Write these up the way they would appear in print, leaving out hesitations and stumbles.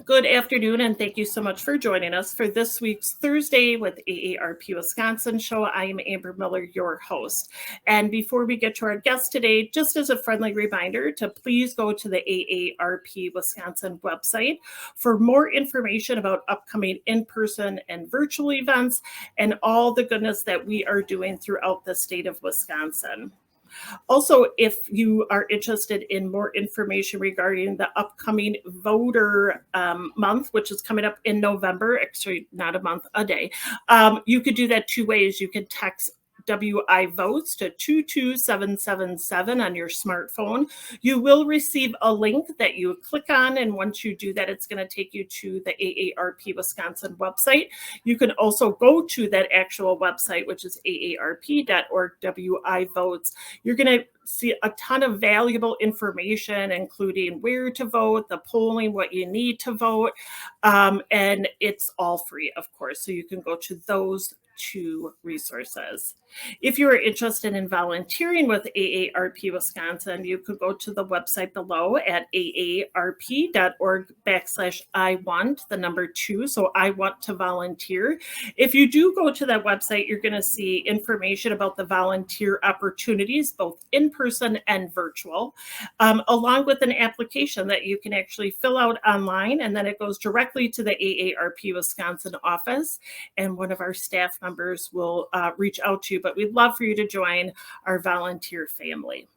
good afternoon, and thank you so much for joining us for this week's Thursday with AARP Wisconsin show. I am Amber Miller, your host. And before we get to our guest today, just as a friendly reminder to please go to the AARP Wisconsin website for more information about upcoming in-person and virtual events and all the goodness that we are doing throughout the state of Wisconsin. Also, if you are interested in more information regarding the upcoming voter month, which is coming up in November, actually not a month, a day, you could do that two ways. You can text WI votes to 22777 on your smartphone. You will receive a link that you click on, and once you do that, it's going to take you to the AARP Wisconsin website. You can also go to that actual website, which is aarp.org WI votes. You're going to see a ton of valuable information, including where to vote, the polling, what you need to vote, and it's all free, of course. So you can go to those two resources. If you are interested in volunteering with AARP Wisconsin, you could go to the website below at aarp.org/I-want, the number 2. So I want to volunteer. If you do go to that website, you're going to see information about the volunteer opportunities, both in person and virtual, along with an application that you can actually fill out online, and then it goes directly to the AARP Wisconsin office, and one of our staff members will reach out to you. But we'd love for you to join our volunteer family.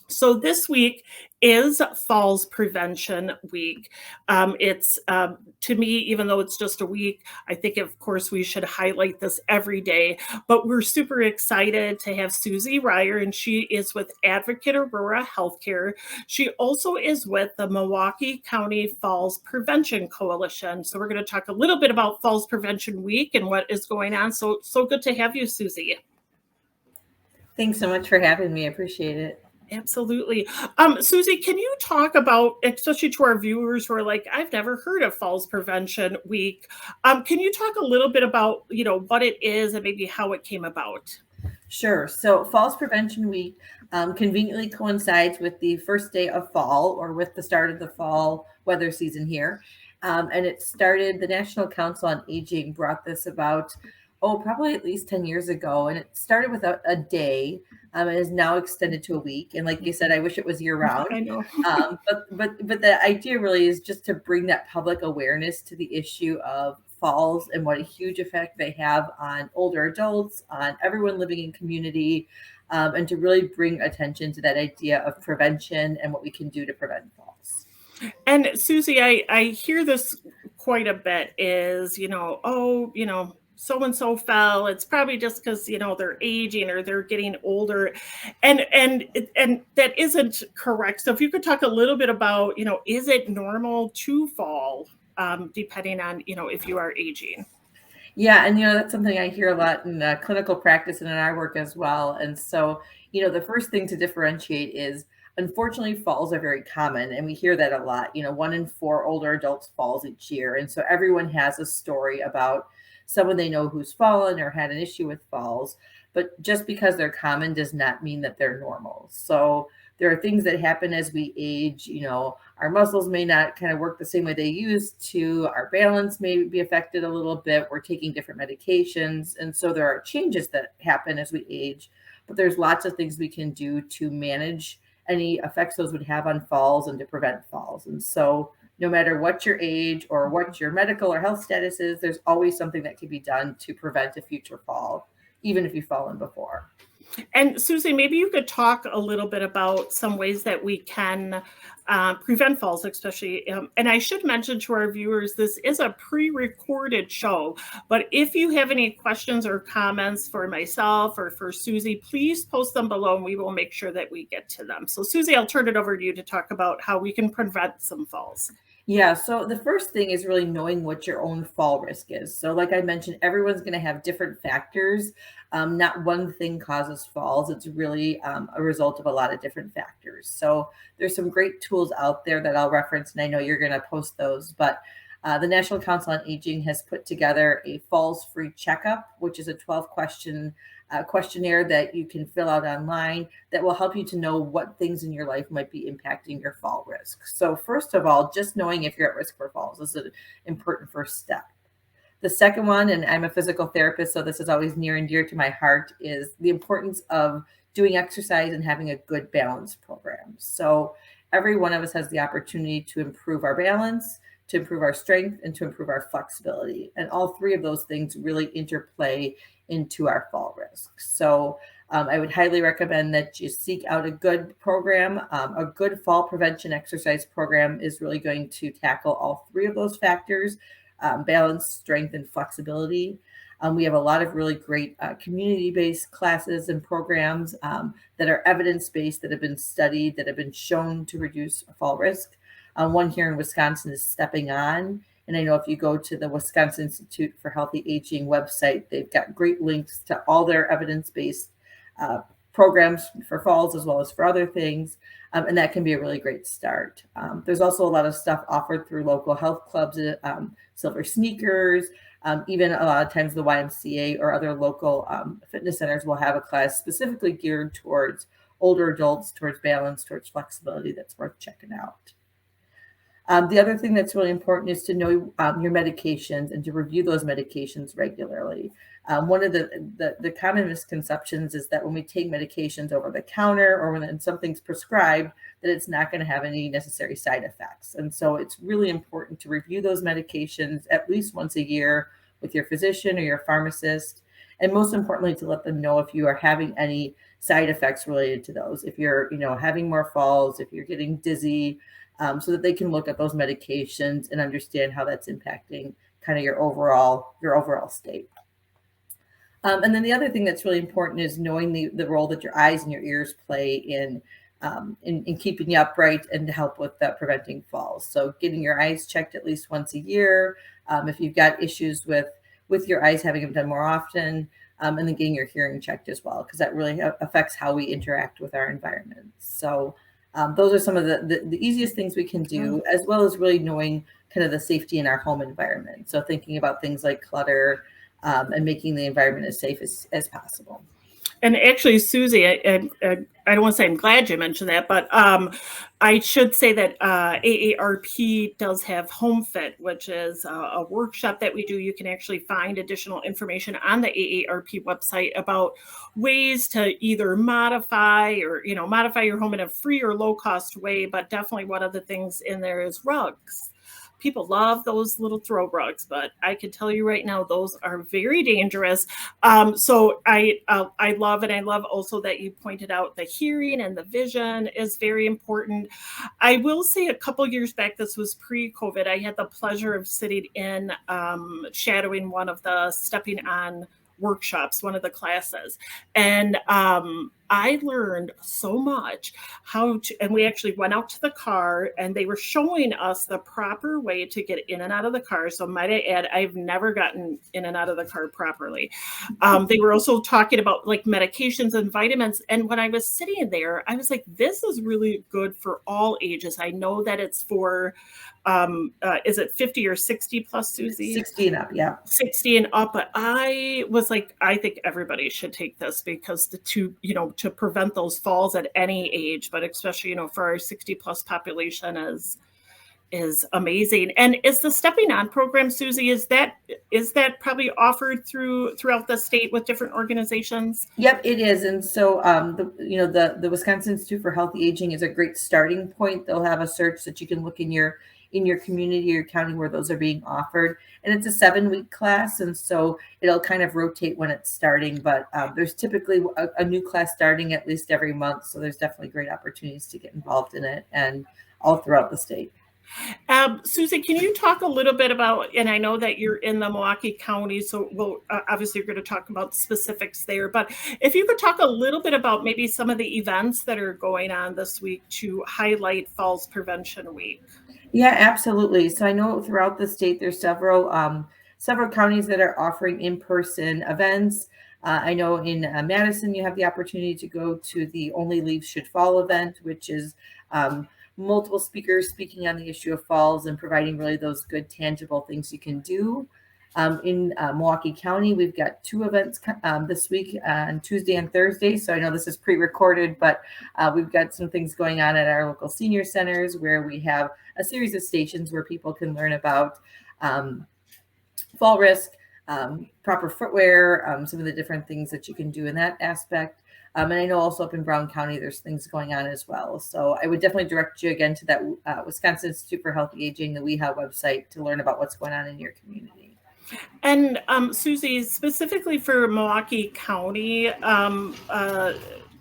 So this week is Falls Prevention Week. It's, to me, even though it's just a week, I think, of course, we should highlight this every day. But we're super excited to have Suzie Ryer, and she is with Advocate Aurora Healthcare. She also is with the Milwaukee County Falls Prevention Coalition. So we're going to talk a little bit about Falls Prevention Week and what is going on. So good to have you, Suzie. Thanks so much for having me. I appreciate it. Absolutely. Suzie, can you talk about, especially to our viewers who are like, I've never heard of Falls Prevention Week. Can you talk a little bit about, what it is and maybe how it came about? Sure. So Falls Prevention Week conveniently coincides with the first day of fall, or with the start of the fall weather season here. And it started, the National Council on Aging brought this about, probably at least 10 years ago. And it started with a day. And is now extended to a week. And like you said, I wish it was year round. I know. But the idea really is just to bring that public awareness to the issue of falls and what a huge effect they have on older adults, on everyone living in community, and to really bring attention to that idea of prevention and what we can do to prevent falls. And Suzie, I hear this quite a bit is, so-and-so fell. It's probably just because, they're aging or they're getting older. And that isn't correct. So if you could talk a little bit about, is it normal to fall depending on, if you are aging? Yeah. And, that's something I hear a lot in clinical practice and in our work as well. And so, the first thing to differentiate is, unfortunately, falls are very common, and we hear that a lot. 1 in 4 older adults falls each year. And so everyone has a story about someone they know who's fallen or had an issue with falls, but just because they're common does not mean that they're normal. So there are things that happen as we age. Our muscles may not kind of work the same way they used to. Our balance may be affected a little bit. We're taking different medications. And so there are changes that happen as we age, but there's lots of things we can do to manage any effects those would have on falls and to prevent falls. And so no matter what your age or what your medical or health status is, there's always something that can be done to prevent a future fall, even if you've fallen before. And Suzie, maybe you could talk a little bit about some ways that we can prevent falls, especially. And I should mention to our viewers, this is a pre-recorded show, but if you have any questions or comments for myself or for Suzie, please post them below and we will make sure that we get to them. So Suzie, I'll turn it over to you to talk about how we can prevent some falls. Yeah, so the first thing is really knowing what your own fall risk is. So like I mentioned, everyone's going to have different factors. Not one thing causes falls. It's really a result of a lot of different factors. So there's some great tools out there that I'll reference, and I know you're going to post those, but the National Council on Aging has put together a falls-free checkup, which is a 12-question questionnaire that you can fill out online that will help you to know what things in your life might be impacting your fall risk. So first of all, just knowing if you're at risk for falls is an important first step. The second one, and I'm a physical therapist, so this is always near and dear to my heart, is the importance of doing exercise and having a good balance program. So every one of us has the opportunity to improve our balance, to improve our strength, and to improve our flexibility. And all three of those things really interplay into our fall risk. So I would highly recommend that you seek out a good program. A good fall prevention exercise program is really going to tackle all three of those factors: balance, strength, and flexibility. We have a lot of really great community-based classes and programs that are evidence-based, that have been studied, that have been shown to reduce fall risk. One here in Wisconsin is Stepping On. And I know if you go to the Wisconsin Institute for Healthy Aging website, they've got great links to all their evidence-based programs for falls as well as for other things. And that can be a really great start. There's also a lot of stuff offered through local health clubs, Silver Sneakers, even a lot of times the YMCA or other local fitness centers will have a class specifically geared towards older adults, towards balance, towards flexibility, that's worth checking out. The other thing that's really important is to know your medications and to review those medications regularly. One of the common misconceptions is that when we take medications over the counter or when something's prescribed, that it's not going to have any necessary side effects. And so it's really important to review those medications at least once a year with your physician or your pharmacist. And most importantly, to let them know if you are having any side effects related to those. If you're, having more falls, if you're getting dizzy, so that they can look at those medications and understand how that's impacting kind of your overall state. And then the other thing that's really important is knowing the role that your eyes and your ears play in keeping you upright and to help with preventing falls. So getting your eyes checked at least once a year. If you've got issues with your eyes, having them done more often, and then getting your hearing checked as well, because that really affects how we interact with our environment. So those are some of the easiest things we can do, as well as really knowing kind of the safety in our home environment. So thinking about things like clutter and making the environment as safe as possible. And actually, Suzie, I don't want to say I'm glad you mentioned that, but I should say that AARP does have Home Fit, which is a workshop that we do. You can actually find additional information on the AARP website about ways to either modify your home in a free or low cost way. But definitely one of the things in there is rugs. People love those little throw rugs, but I can tell you right now, those are very dangerous. So I love it. I love also that you pointed out the hearing and the vision is very important. I will say a couple years back, this was pre-COVID, I had the pleasure of sitting in shadowing one of the Stepping On workshops, one of the classes. And I learned so much and we actually went out to the car and they were showing us the proper way to get in and out of the car. So might I add, I've never gotten in and out of the car properly. They were also talking about like medications and vitamins. And when I was sitting there, I was like, this is really good for all ages. I know that it's for, is it 50 or 60 plus, Suzie? 60 and up, yeah. 60 and up. But I was like, I think everybody should take this because to prevent those falls at any age, but especially, for our 60 plus population is amazing. And is the Stepping On program, Suzie, is that probably offered throughout the state with different organizations? Yep, it is. And so the Wisconsin Institute for Healthy Aging is a great starting point. They'll have a search that you can look in your community or county where those are being offered. And it's a 7-week class. And so it'll kind of rotate when it's starting, but there's typically a new class starting at least every month. So there's definitely great opportunities to get involved in it and all throughout the state. Suzie, can you talk a little bit about, and I know that you're in the Milwaukee County, so we'll obviously you're going to talk about specifics there, but if you could talk a little bit about maybe some of the events that are going on this week to highlight Falls Prevention Week. Yeah, absolutely. So I know throughout the state, there's several counties that are offering in-person events. I know in Madison, you have the opportunity to go to the Only Leaves Should Fall event, which is multiple speakers speaking on the issue of falls and providing really those good tangible things you can do. In Milwaukee County, we've got 2 events this week on Tuesday and Thursday. So I know this is pre-recorded, but we've got some things going on at our local senior centers where we have a series of stations where people can learn about fall risk, proper footwear, some of the different things that you can do in that aspect. And I know also up in Brown County, there's things going on as well. So I would definitely direct you again to that Wisconsin Institute for Healthy Aging, the WIHA website, to learn about what's going on in your community. And Suzie, specifically for Milwaukee County,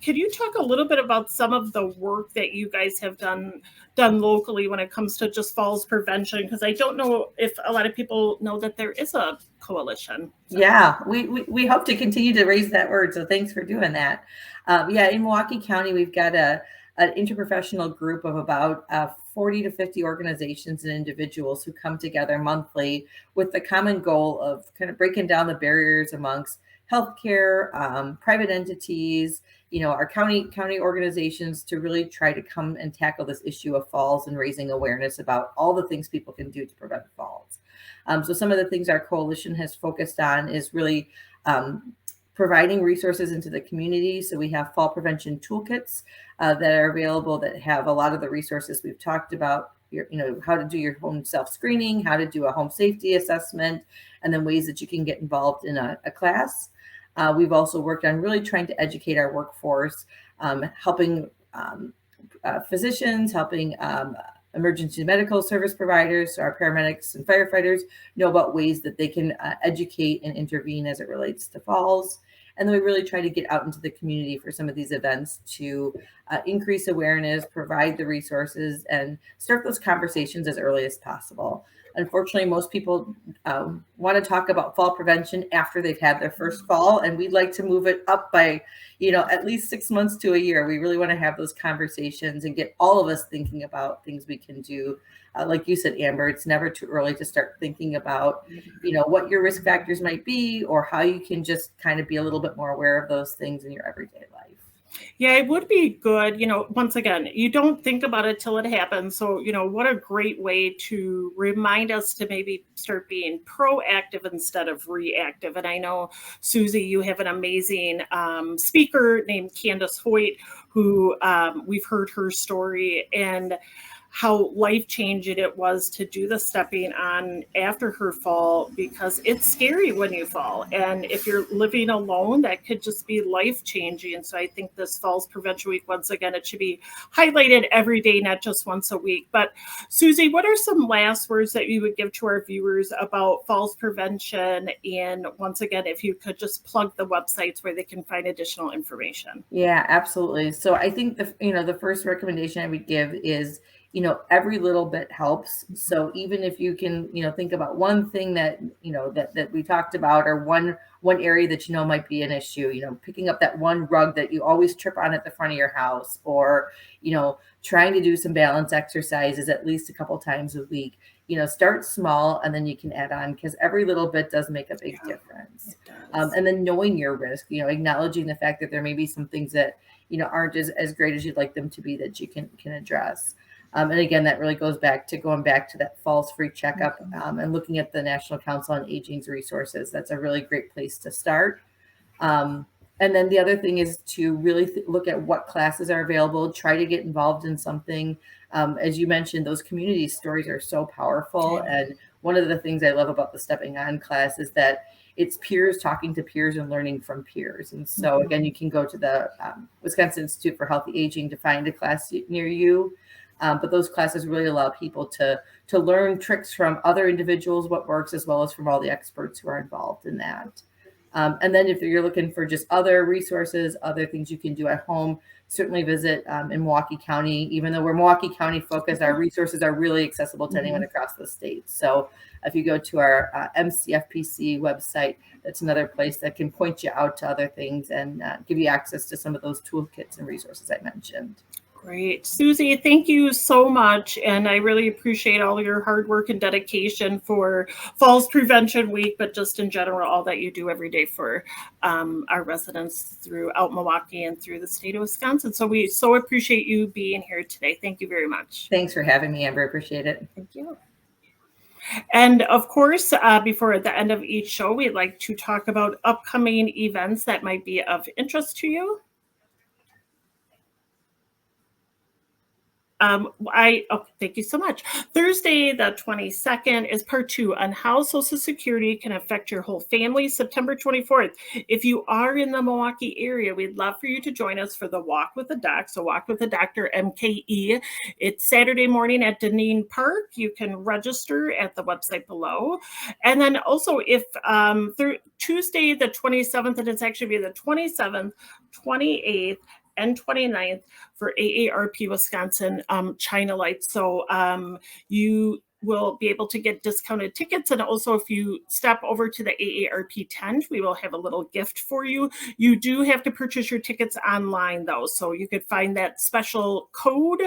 could you talk a little bit about some of the work that you guys have done locally when it comes to just falls prevention? Because I don't know if a lot of people know that there is a coalition. So. Yeah, we hope to continue to raise that word. So thanks for doing that. In Milwaukee County, we've got an interprofessional group of about 40 to 50 organizations and individuals who come together monthly with the common goal of kind of breaking down the barriers amongst healthcare, private entities, our county organizations, to really try to come and tackle this issue of falls and raising awareness about all the things people can do to prevent falls. So some of the things our coalition has focused on is really providing resources into the community. So we have fall prevention toolkits that are available that have a lot of the resources we've talked about, how to do your home self-screening, how to do a home safety assessment, and then ways that you can get involved in a class. We've also worked on really trying to educate our workforce, helping physicians, helping emergency medical service providers, so our paramedics and firefighters, know about ways that they can educate and intervene as it relates to falls. And then we really try to get out into the community for some of these events to increase awareness, provide the resources, and start those conversations as early as possible. Unfortunately, most people want to talk about fall prevention after they've had their first fall, and we'd like to move it up by, at least 6 months to a year. We really want to have those conversations and get all of us thinking about things we can do. Like you said, Amber, it's never too early to start thinking about, what your risk factors might be, or how you can just kind of be a little bit more aware of those things in your everyday life. Yeah, it would be good. Once again, you don't think about it till it happens. So, what a great way to remind us to maybe start being proactive instead of reactive. And I know, Suzie, you have an amazing speaker named Candace Hoyt, who we've heard her story and how life-changing it was to do the stepping on after her fall, because it's scary when you fall. And if you're living alone, that could just be life-changing. And so I think this Falls Prevention Week, once again, it should be highlighted every day, not just once a week. But Suzie, what are some last words that you would give to our viewers about falls prevention? And once again, if you could just plug the websites where they can find additional information. Yeah, absolutely. So I think the first recommendation I would give is, every little bit helps. So even if you can, think about one thing that, that we talked about, or one area that, might be an issue, picking up that one rug that you always trip on at the front of your house, or, trying to do some balance exercises at least a couple times a week. Start small and then you can add on, because every little bit does make a big difference. And then knowing your risk, acknowledging the fact that there may be some things that, aren't as great as you'd like them to be, that you can address. And again, that really goes back to that falls free checkup, and looking at the National Council on Aging's resources. That's a really great place to start. And then the other thing is to really look at what classes are available, try to get involved in something. As you mentioned, those community stories are so powerful. And one of the things I love about the Stepping On class is that it's peers talking to peers and learning from peers. And so again, you can go to the Wisconsin Institute for Healthy Aging to find a class near you. But those classes really allow people to learn tricks from other individuals, what works, as well as from all the experts who are involved in that. And then if you're looking for just other resources, other things you can do at home, certainly visit in Milwaukee County. Even though we're Milwaukee County focused, our resources are really accessible to anyone across the state. So if you go to our MCFPC website, that's another place that can point you out to other things and give you access to some of those toolkits and resources I mentioned. Great. Suzie, thank you so much. And I really appreciate all your hard work and dedication for Falls Prevention Week, but just in general, all that you do every day for our residents throughout Milwaukee and through the state of Wisconsin. So we so appreciate you being here today. Thank you very much. Thanks for having me, Amber. Appreciate it. Thank you. And of course, before the end of each show, we'd like to talk about upcoming events that might be of interest to you. Thank you so much. Thursday, the 22nd, is part 2 on how Social Security can affect your whole family. September 24th. If you are in the Milwaukee area, we'd love for you to join us for the Walk with the Doc. So, Walk with the Doctor MKE. It's Saturday morning at Deneen Park. You can register at the website below. And then also, if Tuesday, the 27th, and it's actually the 27th, 28th, and 29th for AARP Wisconsin China Lights. So you will be able to get discounted tickets. And also, if you step over to the AARP tent, we will have a little gift for you. You do have to purchase your tickets online, though. So you could find that special code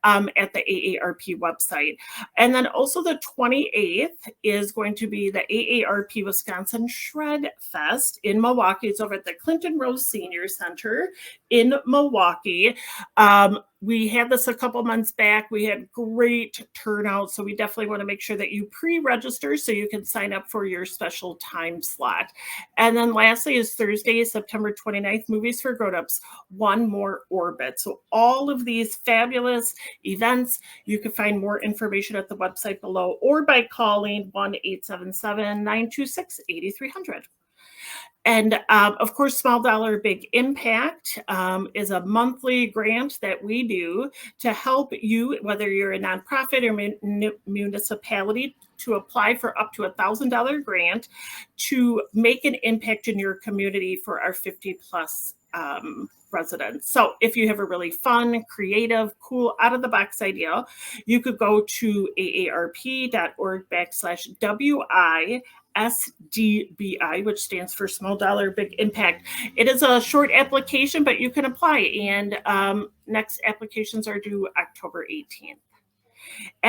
at the AARP website. And then also the 28th is going to be the AARP Wisconsin Shred Fest in Milwaukee. It's over at the Clinton Rose Senior Center in Milwaukee. We had this a couple months back. We had great turnout, so we definitely want to make sure that you pre-register so you can sign up for your special time slot. And then lastly is Thursday, September 29th, Movies for Grown-Ups, One More Orbit. So all of these fabulous events, you can find more information at the website below or by calling 1-877-926-8300. And of course, Small Dollar Big Impact is a monthly grant that we do to help you, whether you're a nonprofit or municipality, to apply for up to $1,000 grant to make an impact in your community for our 50 plus residents. So if you have a really fun, creative, cool, out of the box idea, you could go to aarp.org/WISDBI, which stands for Small Dollar Big Impact. It is a short application, but you can apply, and next applications are due October 18th.